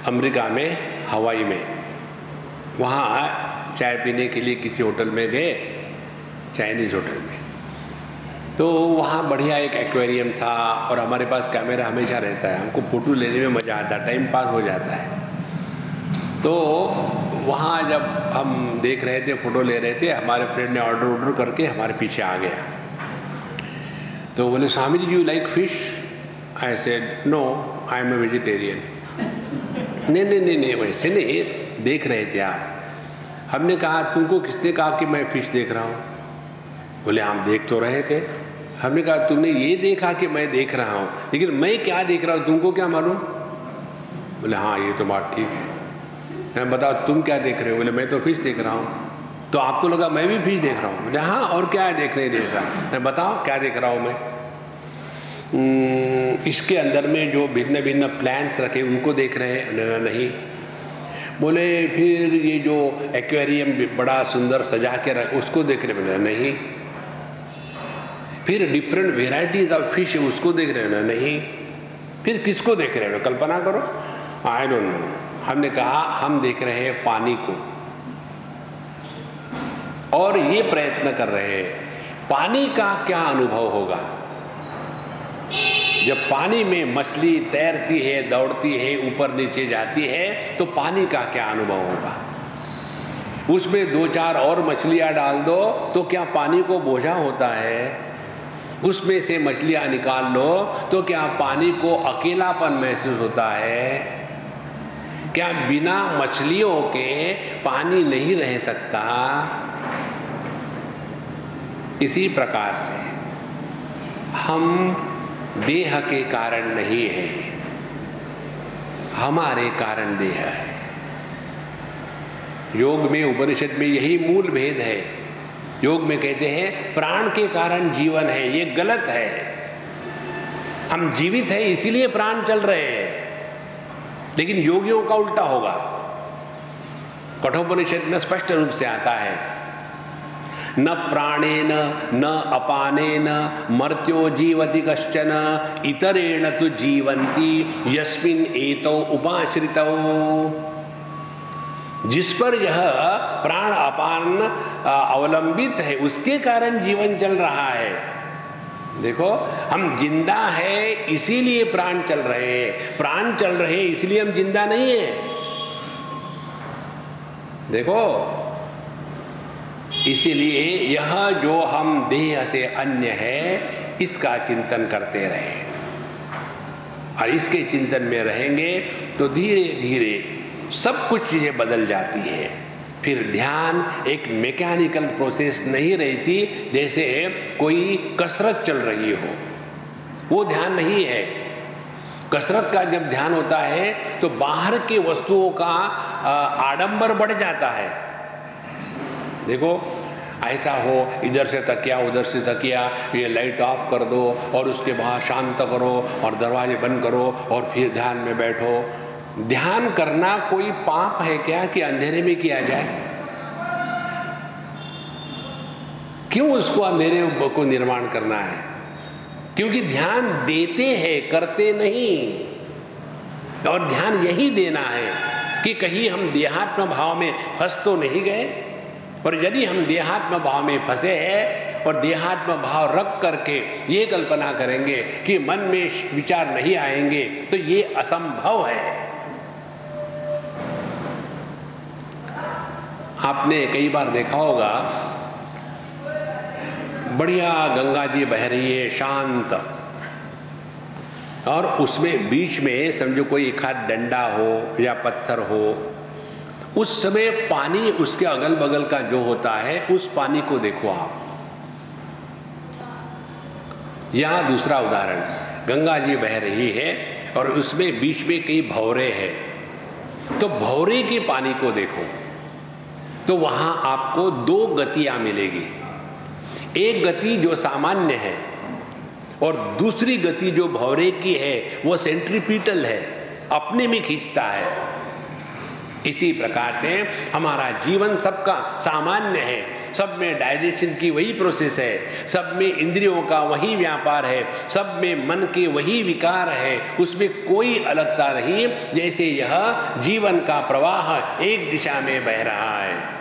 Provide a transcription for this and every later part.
America में हवाई में, वहाँ चाय पीने के लिए किसी होटल में गए, चाइनीज़ होटल में। तो वहाँ बढ़िया एक एक्वेरियम था और हमारे पास कैमरा हमेशा रहता है, हमको फ़ोटो लेने में मज़ा आता है, टाइम पास हो जाता है। तो वहाँ जब हम देख रहे थे, फ़ोटो ले रहे थे, हमारे फ्रेंड ने ऑर्डर करके हमारे पीछे आ गया। तो बोले, Swami ji, you like fish? I said no, I am a vegetarian. नहीं, वैसे नहीं, देख रहे थे आप। हमने कहा, तुमको किसने कहा कि मैं फिश देख रहा हूँ? बोले, हम देख तो रहे थे। हमने कहा, तुमने ये देखा कि मैं देख रहा हूँ, लेकिन मैं क्या देख रहा हूँ तुमको क्या मालूम? बोले, हाँ ये तो बात ठीक है। मैं बताओ तुम क्या देख रहे हो? बोले, मैं तो फिश देख रहा हूँ। तो आपको लगा मैं भी फिश देख रहा हूँ? बोले, हाँ, और क्या है देखने जैसा? मैं बताओ क्या देख रहा हूँ मैं? इसके अंदर में जो भिन्न भिन्न प्लांट्स रखे उनको देख रहे हैं? नहीं। बोले, फिर ये जो एक्वेरियम बड़ा सुंदर सजा के रख उसको देख रहे हैं? नहीं। फिर डिफरेंट वेराइटीज ऑफ फिश उसको देख रहे हैं? नहीं। फिर किसको देख रहे हो? कल्पना करो। I don't know. हमने कहा, हम देख रहे हैं पानी को, और ये प्रयत्न कर रहे हैं पानी का क्या अनुभव होगा जब पानी में मछली तैरती है, दौड़ती है, ऊपर नीचे जाती है, तो पानी का क्या अनुभव होगा। उसमें 2-4 और मछलियां डाल दो तो क्या पानी को बोझा होता है? उसमें से मछलियां निकाल लो तो क्या पानी को अकेलापन महसूस होता है? क्या बिना मछलियों के पानी नहीं रह सकता? इसी प्रकार से हम देह के कारण नहीं है, हमारे कारण देह है। योग में, उपनिषद में यही मूल भेद है। योग में कहते हैं प्राण के कारण जीवन है, ये गलत है। हम जीवित हैं इसीलिए प्राण चल रहे हैं, लेकिन योगियों का उल्टा होगा। कठोपनिषद में स्पष्ट रूप से आता है, न प्राणेन न अपानेन मर्त्यो जीवति कश्चन इतरेण तु जीवन्ति यस्मिन् एतौ उपाश्रितौ। जिस पर यह प्राण अपान अवलंबित है उसके कारण जीवन चल रहा है। देखो, हम जिंदा है इसीलिए प्राण चल रहे हैं, प्राण चल रहे हैं इसलिए हम जिंदा नहीं है। देखो, इसीलिए यह जो हम देह से अन्य है इसका चिंतन करते रहे, और इसके चिंतन में रहेंगे तो धीरे धीरे सब कुछ चीजें बदल जाती है। फिर ध्यान एक मैकेनिकल प्रोसेस नहीं रहती, जैसे कोई कसरत चल रही हो, वो ध्यान नहीं है। कसरत का जब ध्यान होता है तो बाहर की वस्तुओं का आडंबर बढ़ जाता है। देखो, ऐसा हो, इधर से तकिया उधर से तकिया, ये लाइट ऑफ कर दो और उसके बाद शांत करो और दरवाजे बंद करो और फिर ध्यान में बैठो। ध्यान करना कोई पाप है क्या कि अंधेरे में किया जाए? क्यों उसको अंधेरे को निर्माण करना है? क्योंकि ध्यान देते हैं, करते नहीं। और ध्यान यही देना है कि कहीं हम देहात्म भाव में फंस तो नहीं गए। और यदि हम देहात्म भाव में फंसे हैं और देहात्म भाव रख करके ये कल्पना करेंगे कि मन में विचार नहीं आएंगे, तो ये असंभव है। आपने कई बार देखा होगा, बढ़िया गंगा जी बह रही है शांत, और उसमें बीच में समझो कोई एक हाथ डंडा हो या पत्थर हो, उस समय पानी उसके अगल बगल का जो होता है उस पानी को देखो आप। यहां दूसरा उदाहरण, गंगा जी बह रही है और उसमें बीच में कई भंवरे हैं, तो भंवरे के पानी को देखो तो वहां आपको 2 गतियां मिलेगी। एक गति जो सामान्य है और दूसरी गति जो भंवरे की है वो सेंट्रीपिटल है, अपने में खींचता है। इसी प्रकार से हमारा जीवन सबका सामान्य है, सब में डाइजेशन की वही प्रोसेस है, सब में इंद्रियों का वही व्यापार है, सब में मन के वही विकार है, उसमें कोई अलगता नहीं। जैसे यह जीवन का प्रवाह एक दिशा में बह रहा है,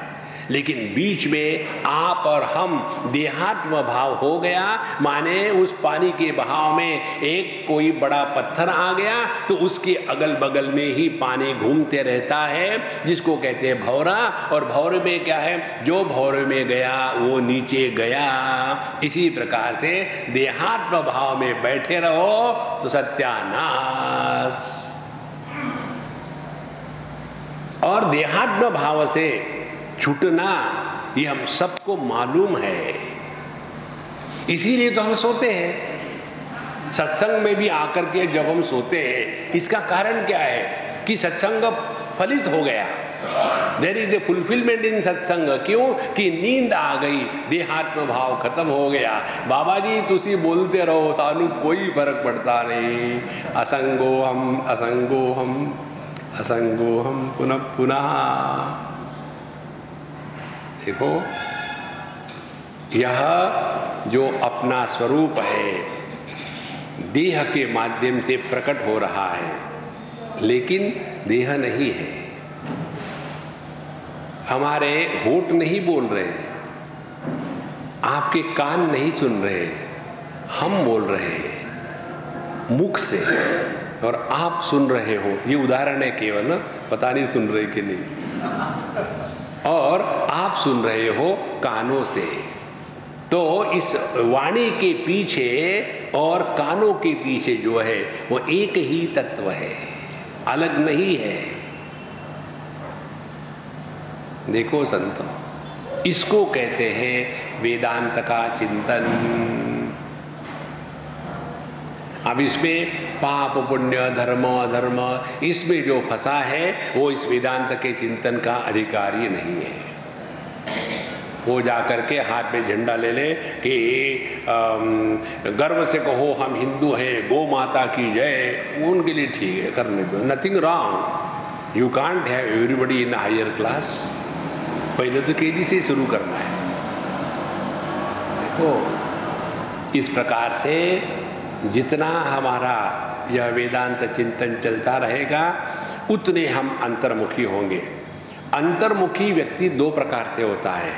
लेकिन बीच में आप और हम देहात्म भाव हो गया, माने उस पानी के बहाव में एक कोई बड़ा पत्थर आ गया तो उसके अगल बगल में ही पानी घूमते रहता है, जिसको कहते हैं भंवरा। और भंवरे में क्या है, जो भंवरे में गया वो नीचे गया। इसी प्रकार से देहात्म भाव में बैठे रहो तो सत्यानाश। और देहात्म भाव से छूटना ये हम सबको मालूम है, इसीलिए तो हम सोते हैं। सत्संग में भी आकर के जब हम सोते हैं, इसका कारण क्या है कि सत्संग फलित हो गया। There is a fulfilment in satsang. क्यों कि नींद आ गई, देहात्म भाव खत्म हो गया। बाबा जी तुसी बोलते रहो, सानू कोई फर्क पड़ता नहीं। असंगो हम असंगो हम असंगो हम पुनः पुनः। देखो, यह जो अपना स्वरूप है देह के माध्यम से प्रकट हो रहा है, लेकिन देह नहीं है। हमारे होठ नहीं बोल रहे, आपके कान नहीं सुन रहे, हम बोल रहे हैं मुख से, और आप सुन रहे हो। ये उदाहरण है केवल, ना पता नहीं सुन रहे कि नहीं। और आप सुन रहे हो कानों से। तो इस वाणी के पीछे और कानों के पीछे जो है वो एक ही तत्व है, अलग नहीं है। देखो संतों, इसको कहते हैं वेदांत का चिंतन। अब इसमें पाप पुण्य धर्म अधर्म इसमें जो फंसा है वो इस वेदांत के चिंतन का अधिकारी नहीं है। वो जाकर के हाथ में झंडा ले ले कि गर्व से कहो हम हिंदू हैं, गौ माता की जय, उनके लिए ठीक है, करने दो, nothing wrong. You can't have everybody in higher class. पहले तो केजी से शुरू करना है। देखो, इस प्रकार से जितना हमारा यह वेदांत चिंतन चलता रहेगा उतने हम अंतर्मुखी होंगे। अंतर्मुखी व्यक्ति दो प्रकार से होता है,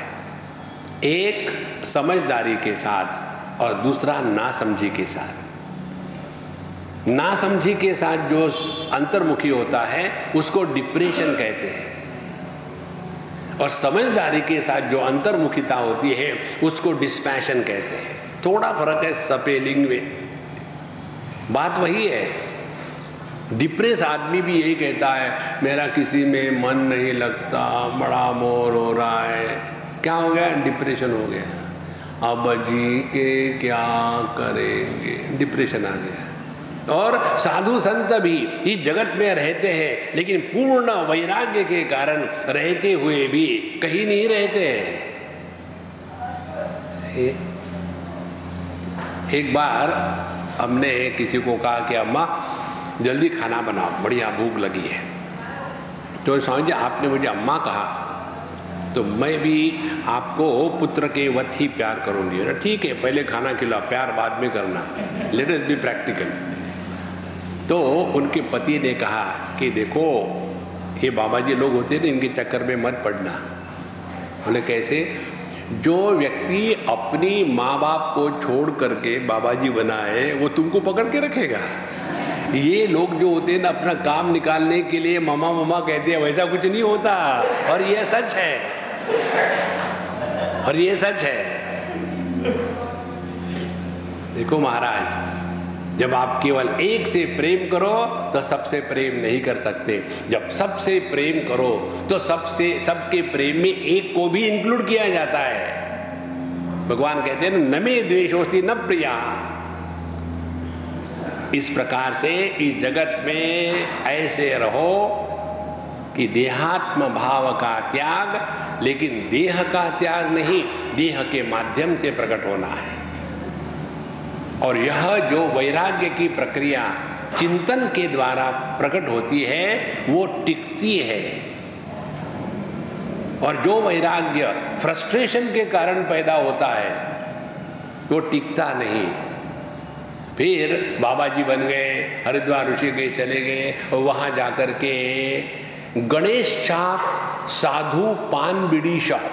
एक समझदारी के साथ और दूसरा नासमझी के साथ। नासमझी के साथ जो अंतर्मुखी होता है उसको डिप्रेशन कहते हैं, और समझदारी के साथ जो अंतर्मुखिता होती है उसको डिस्पैशन कहते हैं। थोड़ा फर्क है स्पेलिंग में, बात वही है। डिप्रेस आदमी भी यही कहता है मेरा किसी में मन नहीं लगता, बड़ा बोर हो रहा है। क्या हो गया? डिप्रेशन हो गया। अब जी के क्या करेंगे, डिप्रेशन आ गया। और साधु संत भी इस जगत में रहते हैं, लेकिन पूर्ण वैराग्य के कारण रहते हुए भी कहीं नहीं रहते हैं। एक बार हमने किसी को कहा कि अम्मा जल्दी खाना बनाओ, बढ़िया भूख लगी है। तो स्वामी जी आपने मुझे अम्मा कहा तो मैं भी आपको पुत्र के वत ही प्यार करूंगी। ठीक है, पहले खाना खिलाओ, प्यार बाद में करना, लेट अस बी प्रैक्टिकल। तो उनके पति ने कहा कि देखो ये बाबा जी लोग होते हैं ना, इनके चक्कर में मत पड़ना। बोले कैसे? जो व्यक्ति अपनी माँ बाप को छोड़ करके बाबा जी बनाए वो तुमको पकड़ के रखेगा। ये लोग जो होते हैं ना अपना काम निकालने के लिए मामा मामा कहते हैं, वैसा कुछ नहीं होता। और ये सच है, और ये सच है। देखो महाराज, जब आप केवल एक से प्रेम करो तो सबसे प्रेम नहीं कर सकते। जब सबसे प्रेम करो तो सबके प्रेम में एक को भी इंक्लूड किया जाता है। भगवान कहते हैं न मे द्वेषोस्ति न प्रिया। इस प्रकार से इस जगत में ऐसे रहो कि देहात्म भाव का त्याग, लेकिन देह का त्याग नहीं, देह के माध्यम से प्रकट होना है। और यह जो वैराग्य की प्रक्रिया चिंतन के द्वारा प्रकट होती है वो टिकती है। और जो वैराग्य फ्रस्ट्रेशन के कारण पैदा होता है वो टिकता नहीं। फिर बाबा जी बन गए, हरिद्वार ऋषिकेश चले गए और वहाँ जाकर के गणेश चाप, साधु पान बीड़ी शॉप,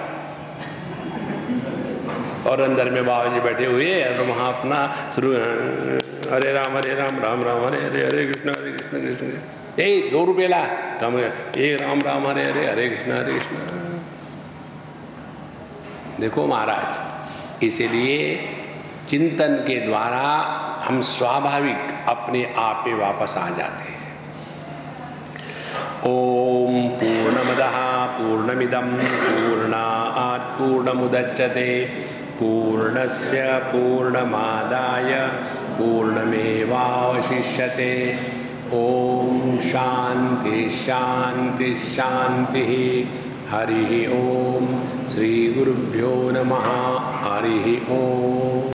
और अंदर में बाबा जी बैठे हुए और वहाँ अपना शुरू हरे राम राम राम हरे हरे, हरे कृष्ण कृष्ण। ए 2 रुपये ला, कम ये राम राम हरे हरे, हरे कृष्ण। देखो महाराज, इसीलिए चिंतन के द्वारा हम स्वाभाविक अपने आप पे वापस आ जाते हैं। ओम पूर्णमदः पूर्णमिदं पूर्णात् पूर्णमुदच्यते पूर्णस्य पूर्णमादाय पूर्णमेवावशिष्यते। ओम शांति शांति शांति। हरि ओम। श्री गुरुभ्यो नमः। हरि ओम।